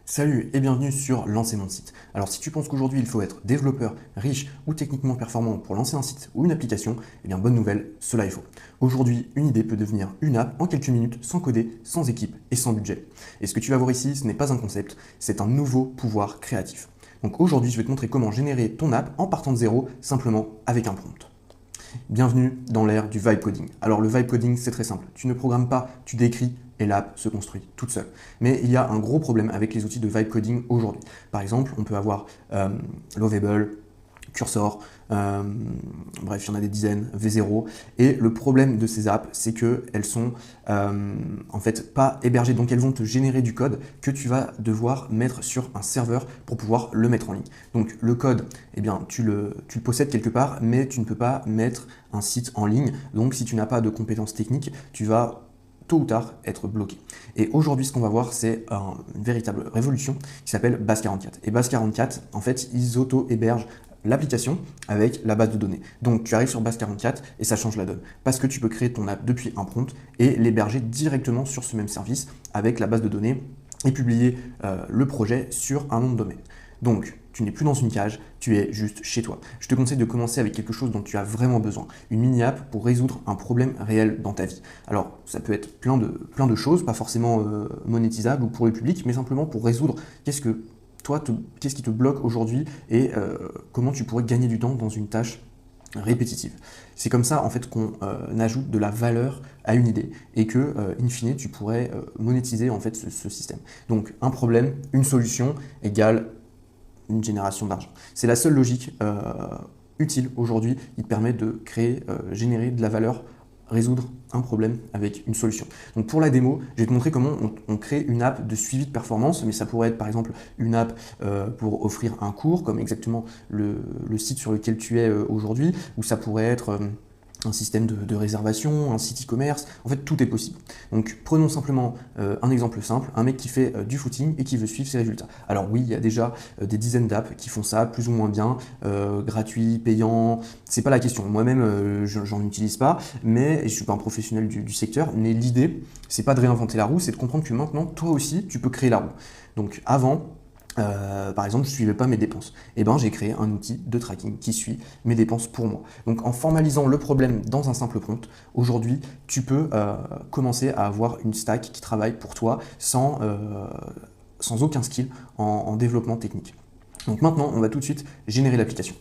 Salut et bienvenue sur Lancer mon site. Alors si tu penses qu'aujourd'hui il faut être développeur, riche ou techniquement performant pour lancer un site ou une application, eh bien bonne nouvelle, cela est faux. Aujourd'hui, une idée peut devenir une app en quelques minutes, sans coder, sans équipe et sans budget. Et ce que tu vas voir ici, ce n'est pas un concept, c'est un nouveau pouvoir créatif. Donc aujourd'hui, je vais te montrer comment générer ton app en partant de zéro, simplement avec un prompt. Bienvenue dans l'ère du vibe coding. Alors le vibe coding, c'est très simple. Tu ne programmes pas, tu décris et l'app se construit toute seule. Mais il y a un gros problème avec les outils de vibe coding aujourd'hui. Par exemple, on peut avoir Lovable, Cursor, bref, il y en a des dizaines, V0. Et le problème de ces apps, c'est qu'elles sont en fait pas hébergées. Donc elles vont te générer du code que tu vas devoir mettre sur un serveur pour pouvoir le mettre en ligne. Donc le code, eh bien, tu le possèdes quelque part, mais tu ne peux pas mettre un site en ligne. Donc si tu n'as pas de compétences techniques, tu vas tôt ou tard être bloqué. Et aujourd'hui, ce qu'on va voir, c'est une véritable révolution qui s'appelle Base44. Et Base44, en fait, ils auto-hébergent l'application avec la base de données. Donc tu arrives sur Base44 et ça change la donne. Parce que tu peux créer ton app depuis un prompt et l'héberger directement sur ce même service avec la base de données et publier le projet sur un nom de domaine. Donc, tu n'es plus dans une cage, tu es juste chez toi. Je te conseille de commencer avec quelque chose dont tu as vraiment besoin. Une mini-app pour résoudre un problème réel dans ta vie. Alors, ça peut être plein de choses, pas forcément monétisables ou pour le public, mais simplement pour résoudre qu'est-ce qui te bloque aujourd'hui et comment tu pourrais gagner du temps dans une tâche répétitive. C'est comme ça en fait qu'on ajoute de la valeur à une idée et que, in fine, tu pourrais monétiser en fait ce système. Donc, un problème, une solution égale une génération d'argent. C'est la seule logique utile aujourd'hui qui te permet de créer, générer de la valeur, résoudre un problème avec une solution. Donc pour la démo, je vais te montrer comment on crée une app de suivi de performance, mais ça pourrait être par exemple une app pour offrir un cours, comme exactement le site sur lequel tu es aujourd'hui, ou ça pourrait être un système de réservation, un site e-commerce, en fait tout est possible. Donc prenons simplement un exemple simple, un mec qui fait du footing et qui veut suivre ses résultats. Alors oui, il y a déjà des dizaines d'apps qui font ça, plus ou moins bien, gratuit, payant, c'est pas la question. Moi-même, j'en utilise pas, mais je suis pas un professionnel du secteur, mais l'idée, c'est pas de réinventer la roue, c'est de comprendre que maintenant, toi aussi, tu peux créer la roue. Donc avant, par exemple, je ne suivais pas mes dépenses. Et ben, j'ai créé un outil de tracking qui suit mes dépenses pour moi. Donc, en formalisant le problème dans un simple prompt, aujourd'hui, tu peux commencer à avoir une stack qui travaille pour toi sans aucun skill en développement technique. Donc maintenant, on va tout de suite générer l'application.